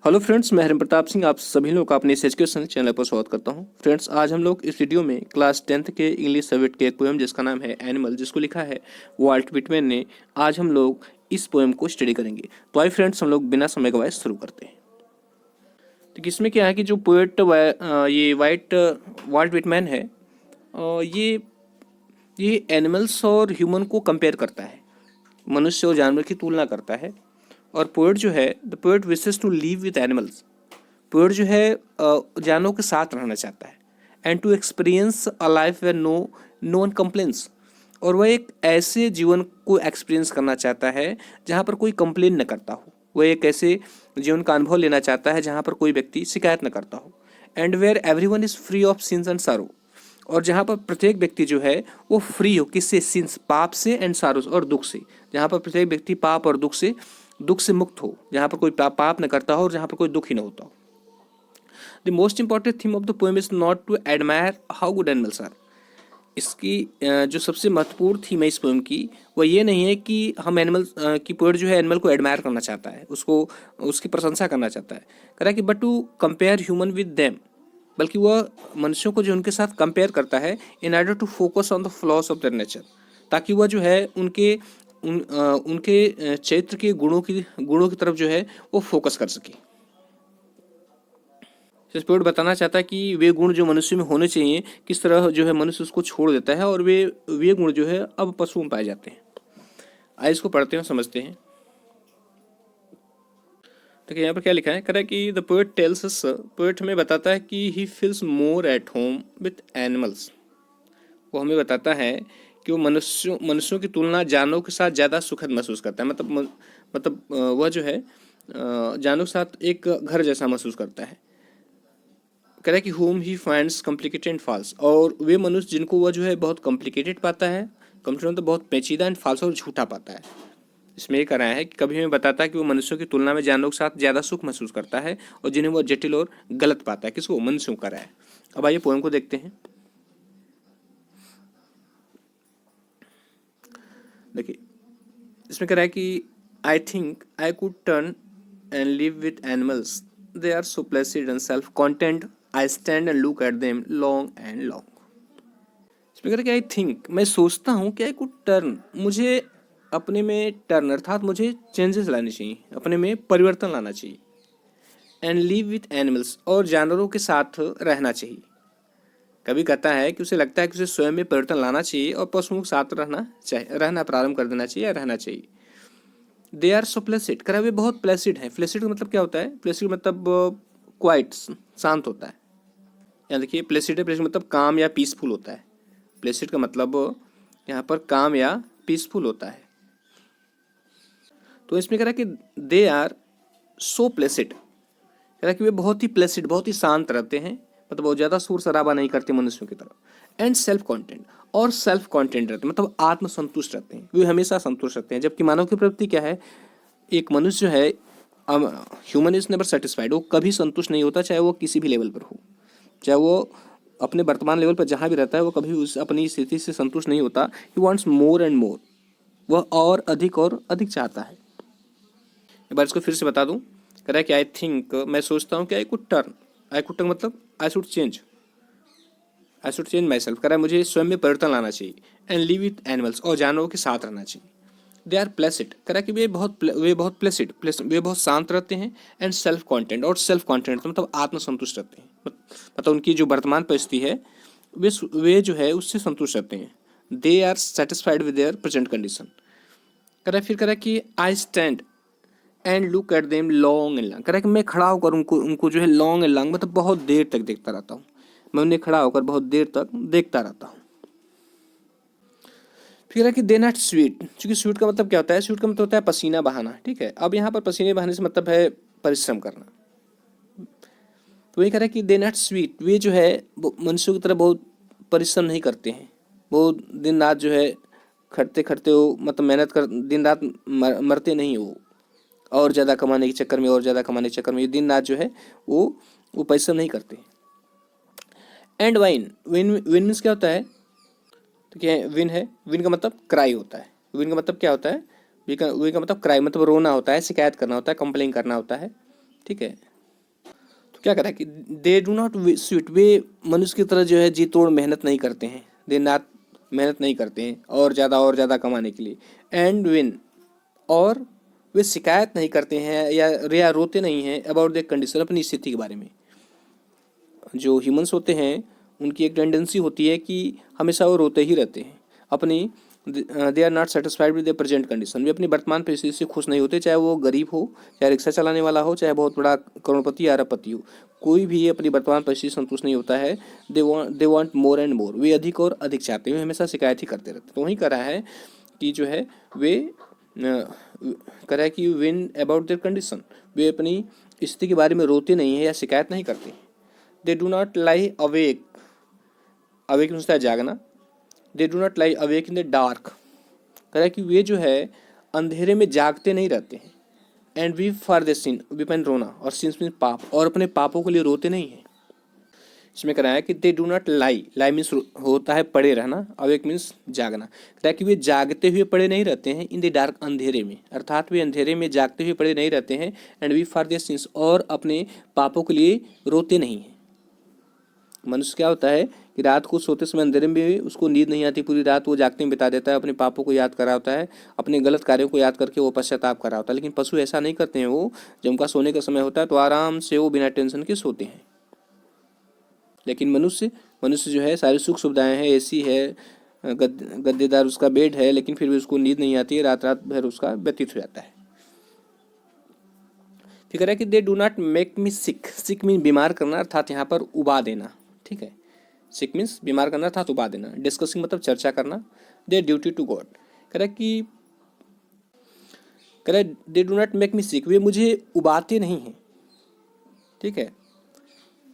Hello friends, मैं हरिम प्रताप सिंह आप सभी लोग का अपने इस एजुकेशन चैनल पर स्वागत करता हूं। फ्रेंड्स, आज हम लोग इस वीडियो में क्लास 10th के इंग्लिश सब्जेक्ट के एक पोएम जिसका नाम है एनिमल, जिसको लिखा है वाल्ट विटमैन ने, आज हम लोग इस पोएम को स्टडी करेंगे। तो आइए फ्रेंड्स, हम लोग बिना समय गवाए शुरू करते हैं। तो इसमें क्या है कि जो पोएट ये वाल्ट विटमैन है, ये एनिमल्स और ह्यूमन को कंपेयर करता है, मनुष्य और जानवर की तुलना करता है। और पोएट जो है, the poet wishes to live with animals, poet जो है जानवरों के साथ रहना चाहता है, and to experience a life where no one complains, और वह एक ऐसे जीवन को एक्सपीरियंस करना चाहता है जहाँ पर कोई कंप्लेन न करता हो। वह एक ऐसे जीवन का अनुभव लेना चाहता है जहाँ पर कोई व्यक्ति शिकायत न करता हो, and where everyone is free of sins and sorrow, और जहाँ पर प्रत्येक व्यक्ति जो है वो फ्री हो, किससे? सिंस, पाप से, एंड सारोस, और दुख से। जहाँ पर प्रत्येक व्यक्ति पाप और दुख से मुक्त हो, जहाँ पर कोई पाप न करता हो और जहाँ पर कोई दुख ही न होता हो। The most important theme of the poem is not to admire how good animals are. इसकी जो सबसे महत्वपूर्ण थीम है इस पोएम की, वह ये नहीं है कि हम एनिमल की, पोएट जो है एनिमल को एडमायर करना चाहता है, उसको उसकी प्रशंसा करना चाहता है, कह रहा है कि but to compare human with them, बल्कि वह मनुष्यों को जो उनके साथ कंपेयर करता है in order to focus on the flaws of their nature, ताकि वह जो है उनके चरित्र के गुणों की तरफ जो है वो फोकस कर सके। पोएट बताना चाहता है कि वे गुण जो मनुष्य में होने चाहिए, किस तरह जो है मनुष्य उसको छोड़ देता है, और वे गुण जो है अब पशुओं में पाए जाते हैं। आइए इसको पढ़ते हैं, समझते हैं। देखिए यहाँ पर क्या लिखा है, कह रहा है कि the poet tells us, poet हमें बताता है कि he feels more at home with animals. वो हमें बताता है कि वो मनुष्यों की तुलना जानवरों के साथ ज़्यादा सुखद महसूस करता है। मतलब वह जो है जानवरों के साथ एक घर जैसा महसूस करता है। कह रहा है कि whom he finds complicated and false, और वे मनुष्य जिनको वह जो है बहुत कॉम्प्लिकेटेड पाता है, कॉम्प्लिकेटेड मतलब बहुत पेचीदा, एंड फॉल्स और झूठा पाता है। इसमें ये कह रहा है कि कभी हमें बताता है कि वो मनुष्यों की तुलना में जानवरों के साथ ज़्यादा सुख महसूस करता है, और जिन्हें वो जटिल और गलत पाता है। किसको? मनुष्यों को। कर रहा है। अब आइए पोएम को देखते हैं। देखिए इसमें कह रहा है कि I think I could turn and live with animals, they are so placid and self content, I stand and look at them long and long. इसमें कह रहा है कि आई थिंक, मैं सोचता हूँ कि आई कुड टर्न, मुझे अपने में टर्न अर्थात मुझे चेंजेस लाने चाहिए, अपने में परिवर्तन लाना चाहिए, एंड लिव विथ एनिमल्स, और जानवरों के साथ रहना चाहिए। कभी कहता है कि उसे लगता है कि उसे स्वयं में परिवर्तन लाना चाहिए और पशुओं के साथ रहना प्रारंभ कर देना चाहिए या रहना चाहिए। दे आर सो प्लेसिड, कह रहा है वे बहुत प्लेसिड हैं। प्लेसिड का मतलब क्या होता है? प्लेसिड मतलब क्वाइट, शांत होता है। यहाँ देखिए प्लेसिड है, प्लेसिड मतलब काम या पीसफुल होता है। प्लेसिड का मतलब यहाँ पर काम या पीसफुल होता है। तो इसमें कह रहा है कि दे आर सो प्लेसिड, कह रहा है कि वे बहुत ही प्लेसिड, बहुत ही शांत रहते हैं, मतलब बहुत ज़्यादा शोर शराबा नहीं करते मनुष्यों की तरह। एंड सेल्फ कॉन्टेंट, और सेल्फ कॉन्टेंट रहते हैं, मतलब आत्मसंतुष्ट रहते हैं, वे हमेशा संतुष्ट रहते हैं। जबकि मानव की प्रवृत्ति क्या है? एक मनुष्य जो है, ह्यूमन इज नेवर सेटिस्फाइड, वो कभी संतुष्ट नहीं होता, चाहे वो किसी भी लेवल पर हो, चाहे वो अपने वर्तमान लेवल पर जहाँ भी रहता है, वो कभी उस अपनी स्थिति से संतुष्ट नहीं होता। He wants more and more, वह और अधिक चाहता है। एक बार इसको फिर से बता दूं, कह रहा है कि आई थिंक, मैं सोचता हूँ कि आई कुड टर्न मतलब I should change my self, कह रहा है मुझे स्वयं में परिवर्तन लाना चाहिए, एंड लिव विथ एनिमल्स, और जानवरों के साथ रहना चाहिए। दे आर प्लेसिड, कह रहा है कि वे बहुत प्लेसिड, वे बहुत शांत रहते हैं। एंड सेल्फ कॉन्टेंट, और सेल्फ कॉन्टेंट मतलब आत्मसंतुष्ट रहते हैं, मतलब उनकी जो वर्तमान परिस्थिति है वे जो है उससे संतुष्ट रहते हैं। They are satisfied with their present condition. कह रहा है कि I stand and look at them long and long, कह रहा है कि मैं खड़ा होकर उनको जो है लॉन्ग एंड लॉन्ग मतलब बहुत देर तक देखता रहता हूँ। मैं उन्हें खड़ा होकर बहुत देर तक देखता रहता हूँ। फिर है कि दे नॉट स्वीट, क्योंकि स्वीट का मतलब क्या होता है? स्वीट का मतलब होता है पसीना बहाना, ठीक है। अब यहाँ पर पसीने बहाने से मतलब है परिश्रम करना। तो वही कह रहा है कि दे नॉट स्वीट, वे जो है मनुष्यों की तरह बहुत परिश्रम नहीं करते हैं, वो दिन रात जो है खटते खटते हो, मतलब मेहनत कर, दिन रात मरते नहीं हो, और ज़्यादा कमाने के चक्कर में, और ज़्यादा कमाने के चक्कर में ये दिन रात जो है वो परिश्रम नहीं करते। एंड विन विन मीन्स क्या होता है? तो क्या विन है? विन का मतलब क्राई होता है। विन का मतलब क्या होता है? विन का मतलब क्राई मतलब रोना होता है, शिकायत करना होता है, कंप्लेन करना होता है, ठीक है। क्या करा कि दे डू नॉट स्वीट, वे मनुष्य की तरह जो है जी तोड़ मेहनत नहीं करते हैं, दे नॉट मेहनत नहीं करते हैं और ज़्यादा कमाने के लिए। एंड विन, और वे शिकायत नहीं करते हैं या रोते नहीं हैं अबाउट द कंडीशन, अपनी स्थिति के बारे में। जो ह्यूमंस होते हैं उनकी एक टेंडेंसी होती है कि हमेशा वो रोते ही रहते हैं अपनी, they are not satisfied with the present condition, वे अपनी वर्तमान परिस्थिति से खुश नहीं होते, चाहे वो गरीब हो, चाहे रिक्शा चलाने वाला हो, चाहे बहुत बड़ा करोड़पति या अरबपति हो, कोई भी अपनी वर्तमान परिस्थिति से संतुष्ट नहीं होता है। They want more and more, वे अधिक और अधिक चाहते हैं, वे हमेशा शिकायत ही करते रहते हैं। तो वही करा है कि जो है वे करा है कि विन अबाउट देयर कंडीशन, वे अपनी स्थिति के बारे में रोते नहीं हैं या शिकायत नहीं करते। दे do not lie awake, awake होता है जागना, दे do not lie awake in the dark, कह रहा है कि वे जो है अंधेरे में जागते नहीं रहते हैं। And weep for the sin, weeping रोना, और सिंस मीन पाप, और अपने पापों के लिए रोते नहीं हैं। इसमें कह रहा है कि they do not lie, lie means होता है पड़े रहना, अवेक मीन्स जागना, कह रहा है कि वे जागते हुए पड़े नहीं रहते हैं इन द डार्क, अंधेरे में, अर्थात वे अंधेरे में जागते हुए पड़े नहीं रहते हैं। And weep for the sins, और अपने पापों के लिए रोते नहीं हैं। मनुष्य क्या होता है कि रात को सोते समय अंधेरे में उसको नींद नहीं आती, पूरी रात वो जागते में बिता देता है, अपने पापों को याद कर रहा होता है, अपने गलत कार्यों को याद करके वो पश्चाताप कर रहा होता है। लेकिन पशु ऐसा नहीं करते हैं, वो जब उनका सोने का समय होता है तो आराम से वो बिना टेंशन के सोते हैं। लेकिन मनुष्य जो है सारी सुख सुविधाएं हैं, एसी है, गद्देदार उसका बेड है, लेकिन फिर भी उसको नींद नहीं आती है, रात रात भर उसका व्यतीत हो जाता है। फिर कह रहा है कि they do not make me sick, sick mean बीमार करना, अर्थात यहाँ पर उबा देना, ठीक है, सिक मीन्स बीमार करना था, उबा देना। डिस्कसिंग मतलब चर्चा करना। दे ड्यूटी टू गॉड, कह रहा है they do not make me sick, वे मुझे उबाते नहीं हैं, ठीक है,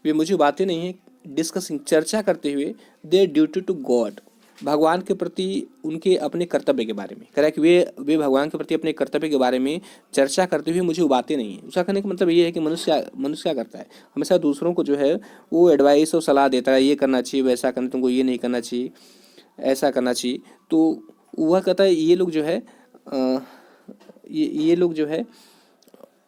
वे मुझे उबाते नहीं हैं। डिस्कसिंग चर्चा करते हुए, दे ड्यूटी टू गॉड, भगवान के प्रति उनके अपने कर्तव्य के बारे में, कह रहा है कि वे भगवान के प्रति अपने कर्तव्य के बारे में चर्चा करते हुए मुझे उबाते नहीं हैं। उसका कहने का मतलब ये है कि मनुष्य क्या करता है, हमेशा दूसरों को जो है वो एडवाइस और सलाह देता है, ये करना चाहिए, वैसा करना, तुमको ये नहीं करना चाहिए, ऐसा करना चाहिए। तो वह कहता है ये लोग जो है ये लोग जो है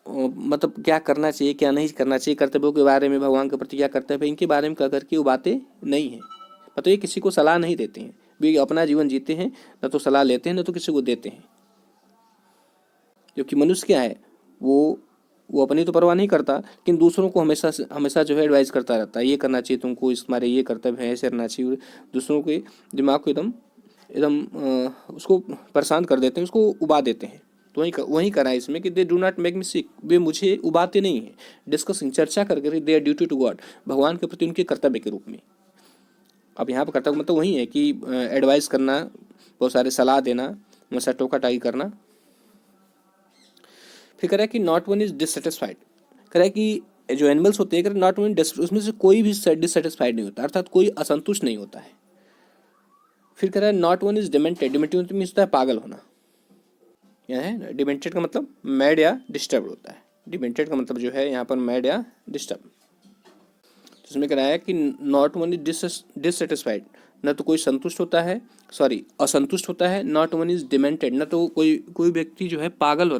मतलब क्या करना चाहिए, क्या नहीं करना चाहिए, कर्तव्यों के बारे में, भगवान के प्रति क्या कर्तव्य है, इनके बारे में कह करके वो बातें नहीं है। मतलब ये किसी को सलाह नहीं देते हैं, वे अपना जीवन जीते हैं, न तो सलाह लेते हैं न तो किसी को देते हैं। क्योंकि मनुष्य क्या है, वो अपनी तो परवाह नहीं करता, लेकिन दूसरों को हमेशा जो है एडवाइस करता रहता है, ये करना चाहिए तुमको, इस तुम्हारे ये कर्तव्य है, ऐसे रहना चाहिए। दूसरों के दिमाग को एकदम उसको परेशान कर देते हैं, उसको उबा देते हैं। तो वही करा है इसमें कि they do not make me sick, वे मुझे उबाते नहीं हैं। डिस्कसिंग चर्चा करके, they are duty to God, भगवान के प्रति उनके कर्तव्य के रूप में। अब यहाँ पर कर्तव्य मतलब वही है कि एडवाइस करना, बहुत सारे सलाह देना, हमेशा टोका टाकी करना। फिर कह रहा है कि नॉट वन इज डिससेटिस्फाइड, कह रहा है कि जो एनिमल्स होते हैं नॉट वन, उसमें से कोई भी डिससेटिस्फाइड नहीं होता, अर्थात कोई असंतुष्ट नहीं होता है। फिर कह रहा है not one is demented, demented means होता है पागल होना, यह है डिमेंटेड का मतलब मैड या डिस्टर्ब होता है। डिमेंटेड का मतलब जो है यहाँ पर मैड या डिस्टर्ब। इसमें कह रहा है कि नॉट वन इज डिससेटिस्फाइड, न तो कोई संतुष्ट होता है, असंतुष्ट होता है। नॉट वन इज डिमेंटेड, न तो कोई व्यक्ति जो है पागल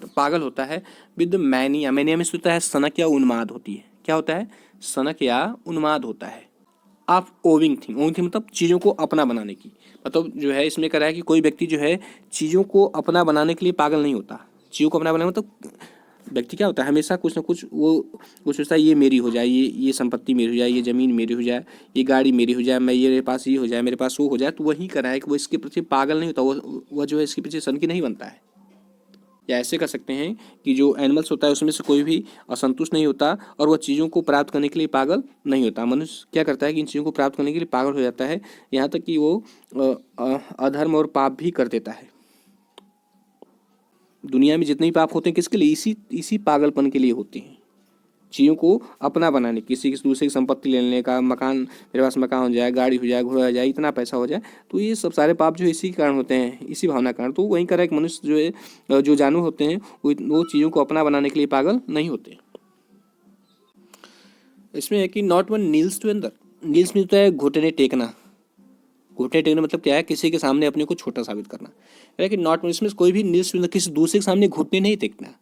होता है। विद मैनिया, मैनिया में होता है सनक या उन्माद होती है। क्या होता है, सनक या उन्माद होता है। आप ओविंग थिंग मतलब चीज़ों को अपना बनाने की, मतलब जो है इसमें कह रहा है कि कोई व्यक्ति जो है चीज़ों को अपना बनाने के लिए पागल नहीं होता। चीज़ों को अपना बनाने मतलब व्यक्ति क्या होता है, हमेशा कुछ ना कुछ वो सोचता है ये मेरी हो जाए, ये संपत्ति मेरी हो जाए, ये ज़मीन मेरी हो जाए, ये गाड़ी मेरी हो जाए, मेरे पास ये हो जाए, मेरे पास वो हो जाए। तो वही कर रहा है कि वो इसके पीछे पागल नहीं होता, वो जो है इसके पीछे सनकी नहीं बनता है। या ऐसे कर सकते हैं कि जो एनिमल्स होता है उसमें से कोई भी असंतुष्ट नहीं होता और वह चीज़ों को प्राप्त करने के लिए पागल नहीं होता। मनुष्य क्या करता है कि इन चीज़ों को प्राप्त करने के लिए पागल हो जाता है, यहाँ तक कि वो अधर्म और पाप भी कर देता है। दुनिया में जितने भी पाप होते हैं किसके लिए, इसी पागलपन के लिए होते हैं। चीज़ों को अपना बनाने, किसी दूसरे की संपत्ति ले लेने का, मकान, मेरे पास मकान हो जाए, गाड़ी हो जाए, घोड़ा हो जाए, इतना पैसा हो जाए, तो ये सब सारे पाप जो है इसी के कारण होते हैं, इसी भावना के कारण। तो वहीं कर एक मनुष्य जो है, जो जानवर होते हैं वो चीज़ों को अपना बनाने के लिए पागल नहीं होते। इसमें है कि नॉट वन नील्स टू अंदर, नील्स में होता है घुटने टेकना। घुटने टेकना मतलब क्या है, किसी के सामने अपने को छोटा साबित करना। लेकिन नॉट वन, इसमें कोई भी नील्स, किसी दूसरे के सामने घुटने नहीं टेकना।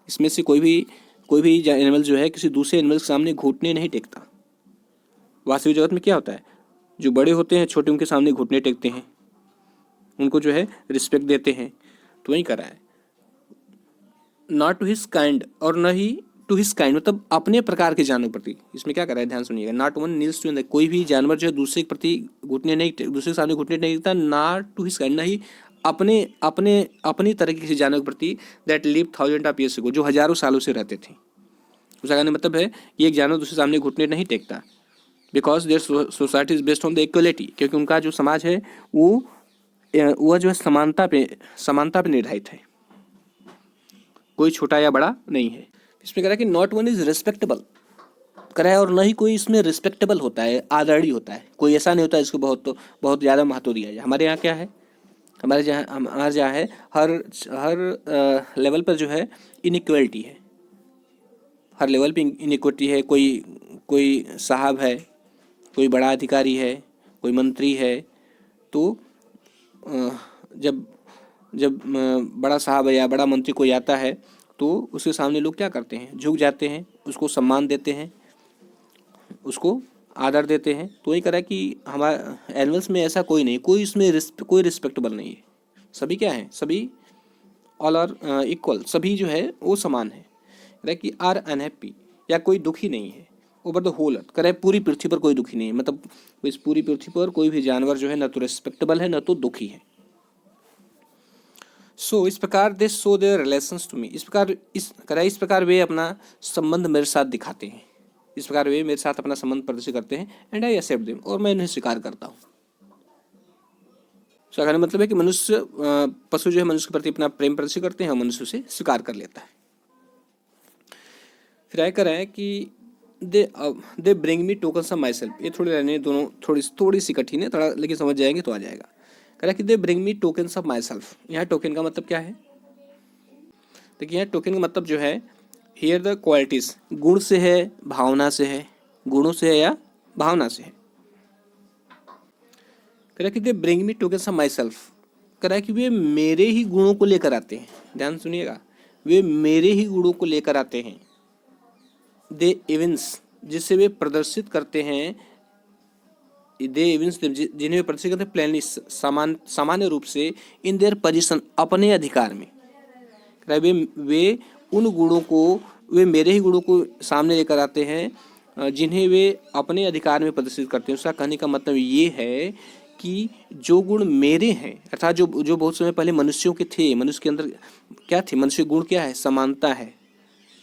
इसमें से कोई भी कोई भी एनिमल जो है किसी दूसरे एनिमल के सामने घुटने नहीं टेकता। वास्तविक जगत में क्या होता है, जो बड़े होते हैं छोटे उनके सामने घुटने टेकते हैं, उनको जो है रिस्पेक्ट देते हैं। तो वही करा है, नॉट टू हिज काइंड और न ही टू हिज काइंड, मतलब अपने प्रकार के जानवर प्रति। इसमें क्या करा है, ध्यान सुनिएगा, नॉट वन नील्स टू, कोई भी जानवर जो है दूसरे के प्रति घुटने नहीं, दूसरे के सामने घुटने नहीं टेकता, नॉट टू हिज काइंड, न ही अपने अपने अपनी तरह के किसी जानवर के प्रति, that live 1000 of years ago, जो हजारों सालों से रहते थे। उसका कहने मतलब है कि एक जानवर दूसरे सामने घुटने नहीं टेकता, because their society is based on the equality, क्योंकि उनका जो समाज है वो जो है समानता पे निर्धारित है, कोई छोटा या बड़ा नहीं है। इसमें कह रहा है कि नॉट वन इज रिस्पेक्टेबल करा है, और न ही कोई इसमें रिस्पेक्टेबल होता है, आदरणीय होता है। कोई ऐसा नहीं होता है इसको बहुत ज़्यादा महत्व दिया जाए। हमारे यहाँ क्या है, हमारे जहाँ है हर लेवल पर जो है इनइक्वलिटी है, हर लेवल पे इनइक्वलिटी है। कोई साहब है, कोई बड़ा अधिकारी है, कोई मंत्री है, तो जब बड़ा साहब या बड़ा मंत्री कोई आता है तो उसके सामने लोग क्या करते हैं, झुक जाते हैं, उसको सम्मान देते हैं, उसको आदर देते हैं। तो वही करा कि हमारे एनिमल्स में ऐसा कोई नहीं, कोई इसमें कोई रिस्पेक्टेबल नहीं है। सभी क्या है, सभी ऑल आर इक्वल, सभी जो है वो समान है। कह कि आर अनहैप्पी, या कोई दुखी नहीं है, ओवर द होल अर्थ। कह पूरी पृथ्वी पर कोई दुखी नहीं है, मतलब इस पूरी पृथ्वी पर कोई भी जानवर जो है न तो रिस्पेक्टेबल है न तो दुखी है। सो इस प्रकार they show their relations to me, इस प्रकार वे अपना संबंध मेरे साथ दिखाते हैं, इस प्रकार वे मेरे साथ अपना संबंध प्रदर्शित करते हैं। एंड आई एक्सेप्ट देम, और मैं इन्हें स्वीकार करता हूँ। सो कहने मतलब है कि मनुष्य पशु जो है मनुष्य के प्रति अपना प्रेम प्रदर्शित करते हैं और मनुष्य उसे स्वीकार कर लेता है। फिर आगे कह रहा है कि they bring me tokens of my self. ये थोड़ी रहने दोनों थोड़ी सी कठिन है थोड़ा, लेकिन समझ जाएंगे तो आ जाएगा। कह रहा है कि they bring me tokens of my self. यहाँ टोकन का मतलब क्या है, देखिए यहाँ टोकन का मतलब जो है हियर द क्वालिटीज, गुण से है, भावना से है, गुणों से है या भावना से है। कह रहा है कि they bring me tokens of my self, कह रहा है कि वे मेरे ही गुणों को लेकर आते हैं। ध्यान सुनिएगा, वे मेरे ही गुणों को लेकर आते हैं। दे इवेंट्स, जिससे वे प्रदर्शित करते हैं, दे इवेंट्स जिन्हें वे प्रदर्शित करते हैं प्लेनली, सामान्य रूप से, इन देयर पोजीशन, अपने अधिकार में। वे उन गुणों को, वे मेरे ही गुणों को सामने लेकर आते हैं जिन्हें वे अपने अधिकार में प्रदर्शित करते हैं। उसका कहने का मतलब ये है कि जो गुण मेरे हैं, अर्थात जो बहुत समय पहले मनुष्यों के थे, मनुष्य के अंदर क्या थे, मनुष्य गुण क्या है, समानता है,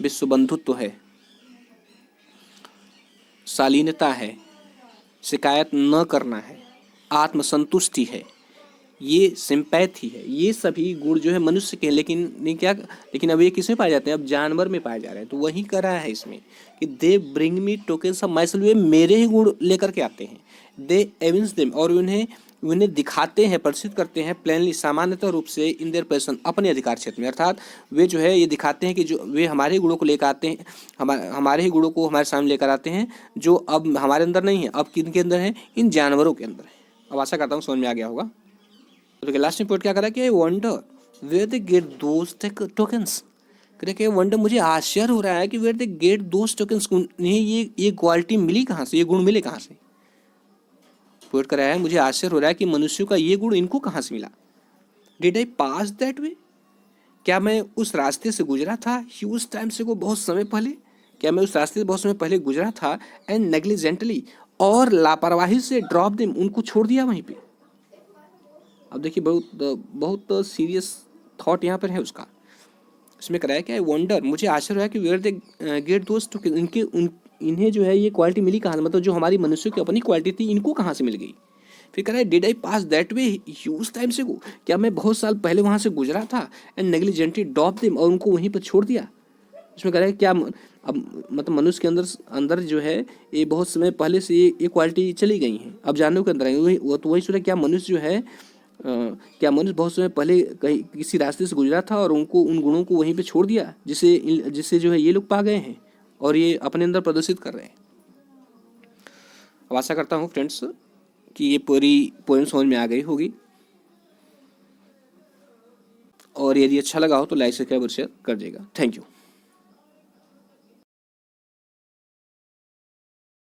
विश्व बंधुत्व है, शालीनता है, शिकायत न करना है, आत्मसंतुष्टि है, ये सिंपैथी है, ये सभी गुण जो है मनुष्य के हैं। लेकिन अब ये किसमें पाए जाते हैं, अब जानवर में पाए जा रहे हैं। तो वही कर रहा है इसमें कि they bring me tokens of myself, वे मेरे ही गुण लेकर के आते हैं। दे एविंस देम, और उन्हें दिखाते हैं, प्रदर्शित करते हैं प्लेनली, सामान्यतः रूप से, इन देयर पोजीशन, अपने अधिकार क्षेत्र में। अर्थात वे जो है ये दिखाते हैं कि जो वे हमारे गुणों को लेकर आते हैं, हमारे ही गुणों को हमारे सामने लेकर आते हैं, जो अब हमारे अंदर नहीं है, अब किनके अंदर है, इन जानवरों के अंदर है। अब आशा करता हूँ समझ में आ गया होगा। तो लास्ट में पॉइंट क्या करा कि I wonder where they get those tokens. कि वंडर, मुझे आश्चर्य हो रहा है कि where they get those tokens, ये क्वालिटी मिली कहाँ से, ये गुण मिले कहाँ से। पॉइंट करा है, मुझे आश्चर्य हो रहा है कि मनुष्यों का ये गुण इनको कहाँ से मिला। Did I pass that way, क्या मैं उस रास्ते से गुजरा था, ह्यूज टाइम से को, बहुत समय पहले, क्या मैं उस रास्ते से बहुत समय पहले गुजरा था। एंड नेग्लिजेंटली, और लापरवाही से, ड्रॉप देम, उनको छोड़ दिया वहीं पे। अब देखिए बहुत सीरियस थॉट यहाँ पर है उसका। इसमें कराया क्या है, वंडर, मुझे आश्चर्य है कि वेयर दे गेट दोस्त, इन्हें जो है ये क्वालिटी मिली कहाँ से, मतलब जो हमारी मनुष्यों की अपनी क्वालिटी थी, इनको कहाँ से मिल गई। फिर कह रहा है did I pass that way huge time से, क्या मैं बहुत साल पहले वहाँ से गुजरा था। एंड नेग्लिजेंटली ड्रॉप देम, और उनको वहीं पर छोड़ दिया। इसमें कह रहा है क्या, अब मतलब मनुष्य के अंदर जो है ये बहुत समय पहले से ये क्वालिटी चली गई हैं, अब जानवरों के अंदर आएंगे। वही सोचा, क्या मनुष्य जो है क्या मनुष्य बहुत समय पहले कहीं किसी रास्ते से गुजरा था और उन गुणों को वहीं पे छोड़ दिया, जिससे जो है ये लोग पा गए हैं और ये अपने अंदर प्रदर्शित कर रहे हैं। अब आशा करता हूँ फ्रेंड्स कि ये पूरी पोएम समझ में आ गई होगी, और यदि अच्छा लगा हो तो लाइक सब्सक्राइब और शेयर कर देगा। Thank you.